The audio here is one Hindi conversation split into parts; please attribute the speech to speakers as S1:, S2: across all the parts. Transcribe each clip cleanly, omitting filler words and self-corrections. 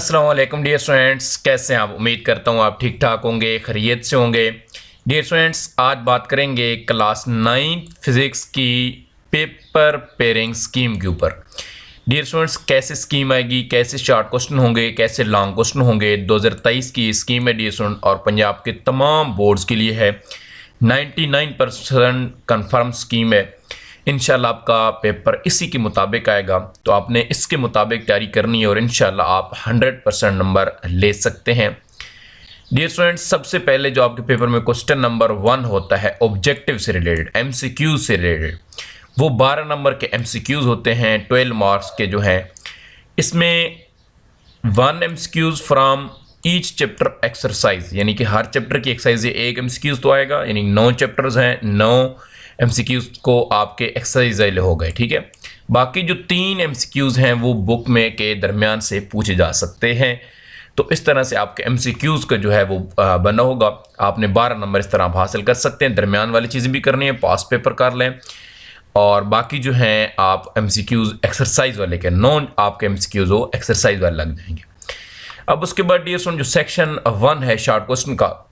S1: अस्सलाम वालेकुम डियर स्टूडेंट्स, कैसे हैं आप। उम्मीद करता हूँ आप ठीक ठाक होंगे, खैरियत से होंगे। डियर स्टूडेंट्स, आज बात करेंगे क्लास 9 फिज़िक्स की पेपर पेयरिंग स्कीम के ऊपर। डियर स्टूडेंट्स, कैसे स्कीम आएगी, कैसे शॉर्ट क्वेश्चन होंगे, कैसे लॉन्ग क्वेश्चन होंगे। 2023 की स्कीम है डियर स्टूडेंट और पंजाब के तमाम बोर्ड्स के लिए है। 99% कन्फर्म स्कीम है। इंशाल्लाह आपका पेपर इसी के मुताबिक आएगा, तो आपने इसके मुताबिक तैयारी करनी है और इंशाल्लाह आप 100% नंबर ले सकते हैं। डियर स्टूडेंट्स, सबसे पहले जो आपके पेपर में क्वेश्चन नंबर 1 होता है ऑब्जेक्टिव से रिलेटेड, एमसीक्यू से रिलेटेड, वो 12 नंबर के एमसीक्यूज होते हैं, 12 मार्क्स के जो हैं। इसमें 1 MCQs from each chapter exercise, यानी कि हर चैप्टर की एक्सरसाइज से एक एमसीक्यूज तो आएगा, यानी 9 चैप्टर्स हैं, 9 एमसीक्यूज को आपके एक्सरसाइज हो गए। ठीक है, बाकी जो 3 एमसीक्यूज हैं वो बुक में के दरमियान से पूछे जा सकते हैं। तो इस तरह से आपके एमसीक्यूज का जो है वो बना होगा। आपने 12 नंबर इस तरह आप हासिल कर सकते हैं। दरमियान वाली चीज़ें भी करनी है, पास पेपर कर लें, और बाकी जो हैं आप एमसीक्यूज एक्सरसाइज वाले के 9 आपके एमसीक्यूज वो एक्सरसाइज वाले लग जाएंगे। अब उसके बाद डियर स्टूडेंट, जो सेक्शन 1 है शॉर्ट क्वेश्चन का,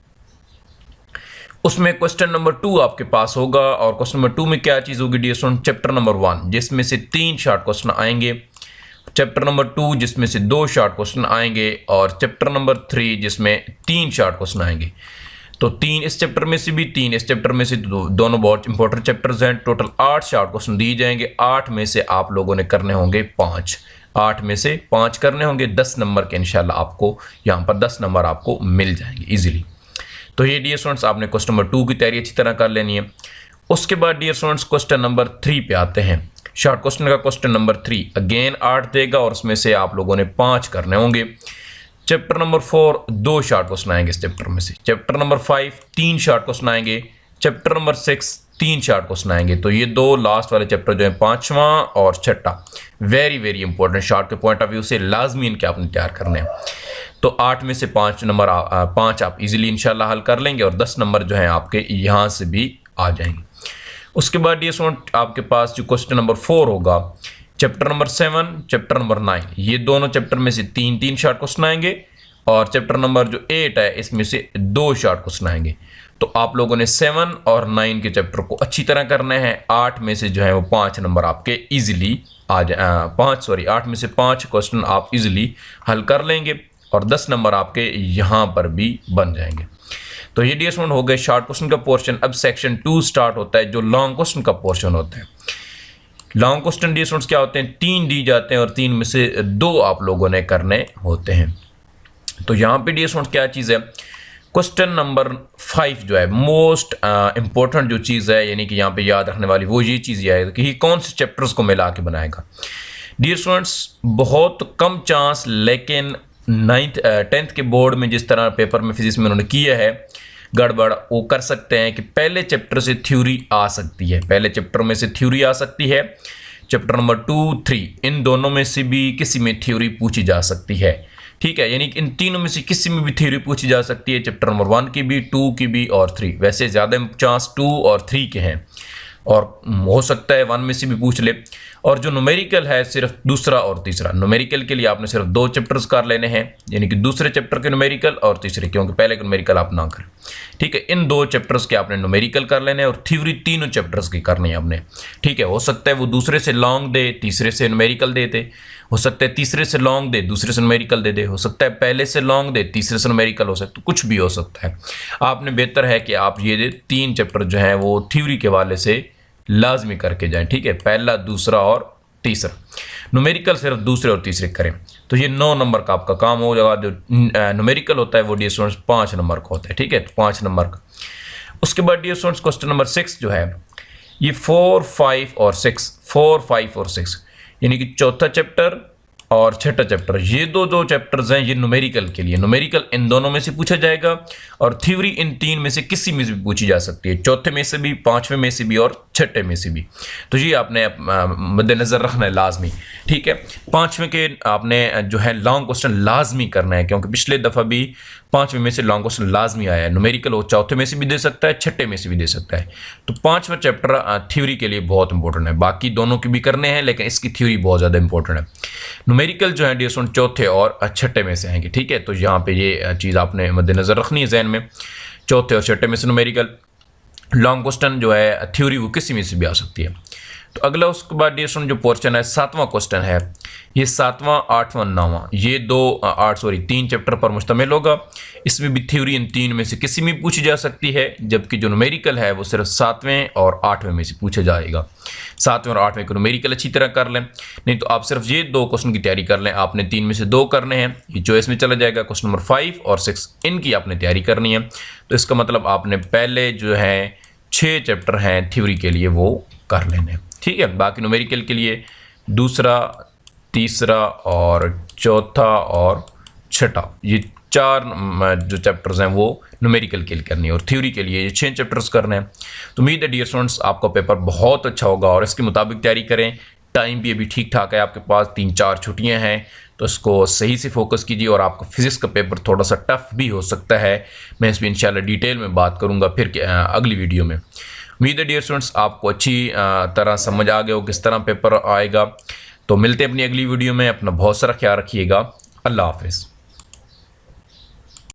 S1: उसमें क्वेश्चन नंबर 2 आपके पास होगा। और क्वेश्चन नंबर 2 में क्या चीज़ होगी डियर स्टूडेंट, चैप्टर नंबर 1 जिसमें से 3 शॉर्ट क्वेश्चन आएंगे, चैप्टर नंबर 2 जिसमें से 2 शॉर्ट क्वेश्चन आएंगे, और चैप्टर नंबर 3 जिसमें 3 शॉर्ट क्वेश्चन आएंगे। तो 3 इस चैप्टर में से भी, 3 इस चैप्टर में से, दोनों बहुत इंपॉर्टेंट चैप्टर्स हैं। टोटल 8 शॉर्ट क्वेश्चन दिए जाएंगे। 8 में से आप लोगों ने करने होंगे 5, 8 में से 5 करने होंगे। 10 नंबर के इंशाल्लाह आपको यहाँ पर 10 नंबर आपको मिल जाएंगे इजीली। तो ये डियर स्टूडेंट्स, आपने क्वेश्चन नंबर 2 की तैयारी अच्छी तरह कर लेनी है। उसके बाद डियर स्टूडेंट्स, क्वेश्चन नंबर 3 पे आते हैं। शॉर्ट क्वेश्चन का क्वेश्चन नंबर 3 अगेन 8 देगा और उसमें से आप लोगों ने 5 करने होंगे। चैप्टर नंबर 4 2 शॉर्ट क्वेश्चन आएंगे इस चैप्टर में से। चैप्टर नंबर 5 3 शॉर्ट क्वेश्चन आएंगे। चैप्टर नंबर 6 3 शॉर्ट क्वेश्चन आएंगे। तो ये 2 लास्ट वाले चैप्टर जो है, 5वां और 6ठा, वेरी वेरी इंपॉर्टेंट शॉर्ट के पॉइंट ऑफ व्यू से लाजमी इनके आपने तैयार करने हैं। तो 8 में से 5 नंबर 5 आप इजीली इंशाल्लाह हल कर लेंगे और 10 नंबर जो हैं आपके यहाँ से भी आ जाएंगे। उसके बाद डियर स्टूडेंट, आपके पास जो क्वेश्चन नंबर 4 होगा, चैप्टर नंबर 7 चैप्टर नंबर 9, ये दोनों चैप्टर में से 3 शॉर्ट क्वेश्चन आएंगे, और चैप्टर नंबर जो 8 है इसमें से 2 शॉर्ट क्वेश्चन आएंगे। तो आप लोगों ने 7 और 9 के चैप्टर को अच्छी तरह करना है। 8 में से जो है वो 5 नंबर आपके इजीली आ जाए, 8 में से 5 क्वेश्चन आप इजीली हल कर लेंगे और 10 नंबर आपके यहाँ पर भी बन जाएंगे। तो ये डियर स्टूडेंट हो गए शॉर्ट क्वेश्चन का पोर्शन। अब सेक्शन 2 स्टार्ट होता है, जो लॉन्ग क्वेश्चन का पोर्शन होता है। लॉन्ग क्वेश्चन डियर स्टूडेंट्स क्या होते हैं, 3 दी जाते हैं और 3 में से 2 आप लोगों ने करने होते हैं। तो यहाँ पे डियर स्टूडेंट्स क्या चीज़ है, क्वेश्चन नंबर 5 जो है मोस्ट इंपॉर्टेंट जो चीज़ है, यानी कि यहाँ पे याद रखने वाली वो ये चीज़ ये है कि ये कौन से चैप्टर्स को मिला के बनाएगा। डियर स्टूडेंट्स, बहुत कम चांस, लेकिन 10th के बोर्ड में जिस तरह पेपर में फिजिक्स में उन्होंने किया है गड़बड़, वो कर सकते हैं कि पहले चैप्टर से थ्योरी आ सकती है, पहले चैप्टर में से थ्योरी आ सकती है। चैप्टर नंबर 2, 3 इन दोनों में से भी किसी में थ्योरी पूछी जा सकती है। ठीक है, यानी कि इन तीनों में से किसी में भी थ्योरी पूछी जा सकती है। चैप्टर नंबर 1 की भी, 2 की भी और 3। वैसे ज़्यादा चांस 2 और 3 के हैं, और हो सकता है 1 में से भी पूछ ले। और जो न्यूमेरिकल है सिर्फ दूसरा और तीसरा। न्यूमेरिकल के लिए आपने सिर्फ 2 चैप्टर्स कर लेने हैं, यानी कि दूसरे चैप्टर के न्यूमेरिकल और तीसरे, क्योंकि पहले के न्यूमेरिकल आप ना करें। ठीक है, इन 2 चैप्टर्स के आपने न्यूमेरिकल कर लेने हैं और थ्योरी तीनों चैप्टर्स की करनी है आपने। ठीक है, हो सकता है वो दूसरे से लॉन्ग दे, तीसरे से न्यूमेरिकल दे, हो सकता है तीसरे से लॉन्ग दे, दूसरे से न्यूमेरिकल दे, हो सकता है पहले से लॉन्ग दे, तीसरे से न्यूमेरिकल हो सकता है, कुछ भी हो सकता है। आपने बेहतर है कि आप ये 3 चैप्टर जो हैं वो थ्योरी के वाले से लाजमी करके जाएं। ठीक है, पहला, दूसरा और तीसरा, न्यूमेरिकल सिर्फ दूसरे और तीसरे करें। तो ये 9 नंबर का आपका काम हो जाएगा। जो न्यूमेरिकल होता है वो डियर स्टूडेंट्स 5 नंबर का होता है। ठीक है, 5 नंबर का। उसके बाद डियर स्टूडेंट्स, क्वेश्चन नंबर 6 जो है, ये 4, 5 और 6, 4, 5 और 6, यानी कि चौथा चैप्टर और 6ठा चैप्टर, ये दो चैप्टर्स हैं, ये न्यूमेरिकल के लिए। न्यूमेरिकल इन दोनों में से पूछा जाएगा और थ्योरी इन 3 में से किसी में से भी पूछी जा सकती है, चौथे में से भी, 5वें में से भी और छठे में से भी। तो ये आपने मद्देनज़र रखना है लाजमी। ठीक है, पाँचवें के आपने जो है लॉन्ग क्वेश्चन लाजमी करना है, क्योंकि पिछले दफ़ा भी पाँचवें में से लॉन्ग क्वेश्चन लाजमी आया है। न्यूमेरिकल वो चौथे में से भी दे सकता है, छठे में से भी दे सकता है। तो पाँचवा चैप्टर थ्योरी के लिए बहुत इंपॉर्टेंट है। बाकी दोनों के भी करने हैं, लेकिन इसकी थ्योरी बहुत ज़्यादा इंपॉर्टेंट है। न्यूमेरिकल जो है डियर स्टूडेंट चौथे और छठे में से आएंगे। ठीक है, तो यहाँ पे ये चीज़ आपने मद्देनज़र रखनी है जहन में, चौथे और छठे में से न्यूमेरिकल। लॉन्ग क्वेश्चन जो है थ्योरी वो किसी में से भी आ सकती है। तो अगला उसके बाद डियर स्टूडेंट जो पोर्शन है, सातवां क्वेश्चन है, ये सातवां, आठवां, नौवां, ये तीन चैप्टर पर मुश्तमिल होगा। इसमें भी थ्योरी इन तीन में से किसी में पूछी जा सकती है, जबकि जो न्यूमेरिकल है वो सिर्फ सातवें और आठवें में से पूछा जाएगा। सातवें और आठवें को न्यूमेरिकल अच्छी तरह कर लें, नहीं तो आप सिर्फ ये दो क्वेश्चन की तैयारी कर लें। आपने तीन में से दो करने हैं, ये चॉइस में चला जाएगा। क्वेश्चन नंबर 5 और 6 इनकी आपने तैयारी करनी है। तो इसका मतलब आपने पहले जो है 6 चैप्टर हैं थ्योरी के लिए वो कर लेने। ठीक है, बाकी न्यूमेरिकल के लिए दूसरा, तीसरा और चौथा और छठा, ये 4 जो चैप्टर्स हैं वो न्यूमेरिकल के लिए करनी है, और थ्योरी के लिए ये 6 चैप्टर्स करने हैं। तो उम्मीद है डियर स्टूडेंट्स आपका पेपर बहुत अच्छा होगा, और इसके मुताबिक तैयारी करें। टाइम भी अभी ठीक ठाक है आपके पास, 3-4 छुट्टियां हैं, तो इसको सही से फोकस कीजिए। और आपका फिजिक्स का पेपर थोड़ा सा टफ भी हो सकता है, मैं इस पर इंशाल्लाह डिटेल में बात करूँगा फिर अगली वीडियो में। उम्मीद है डियर स्टूडेंट्स आपको अच्छी तरह समझ आ गया हो किस तरह पेपर आएगा। तो मिलते हैं अपनी अगली वीडियो में। अपना बहुत सारा ख्याल रखिएगा। अल्लाह हाफिज़।